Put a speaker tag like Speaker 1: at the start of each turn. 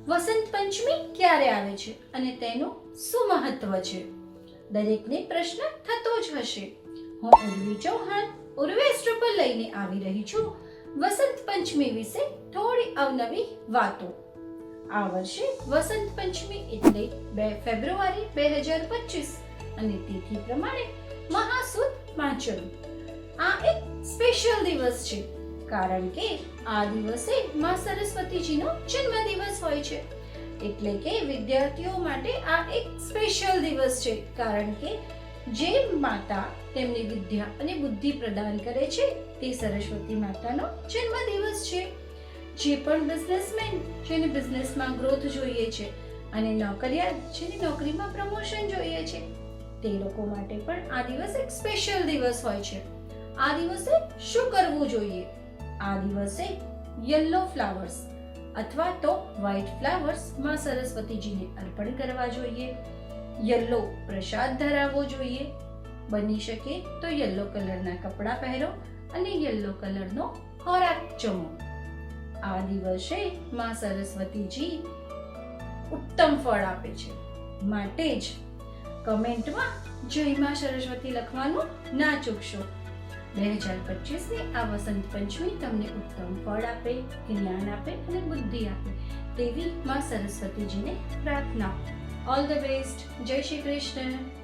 Speaker 1: વસંત પંચમી ક્યારે આવે છે અને તેનું શું મહત્વ છે? દરેકને પ્રશ્ન થતો જ હશે. હું ઉર્વી ચૌહાણ ઉર્વેશ પર લઈને આવી રહી છું વસંત પંચમી વિશે થોડી અવનવી વાતો. આ વર્ષે વસંત પંચમી એટલે 2 ફેબ્રુઆરી 2025 અને તિથિ પ્રમાણે મહાસુદ પાંચમ. આ એક સ્પેશિયલ દિવસ છે કારણ કે આ દિવસે માં સરસ્વતીજીનો જન્મદિવસ હોય છે. એટલે કે વિદ્યાર્થીઓ માટે આ એક સ્પેશિયલ દિવસ છે કારણ કે જે માતા તેમની વિદ્યા અને બુદ્ધિ પ્રદાન કરે છે તે સરસ્વતી માતાનો જન્મદિવસ છે. જે પણ બિઝનેસમેન જેને બિઝનેસમાં ગ્રોથ જોઈએ છે અને નોકરિયાત જેને નોકરીમાં પ્રમોશન જોઈએ છે તે લોકો માટે પણ આ દિવસ એક સ્પેશિયલ દિવસ હોય છે. આ દિવસે શું કરવું જોઈએ? આ દિવસે યલો ફ્લાવર્સ અથવા તો વ્હાઇટ ફ્લાવર્સ માં સરસ્વતીજીને અર્પણ કરવા જોઈએ. યલો પ્રસાદ ધરાવવો જોઈએ. બની શકે તો યલો કલરના કપડાં પહેરો અને યલો કલરનો ખોરાક જમો. આ દિવસે માં સરસ્વતીજી ઉત્તમ ફળ આપે છે. માટે જ કમેન્ટમાં જય માં સરસ્વતી લખવાનું ના ચૂકશો. 2025 ની આ વસંત પંચમી તમને ઉત્તમ ફળ આપે, જ્ઞાન આપે અને બુદ્ધિ આપે તેવી માં સરસ્વતીજીને પ્રાર્થના. All the best. જય શ્રી કૃષ્ણ.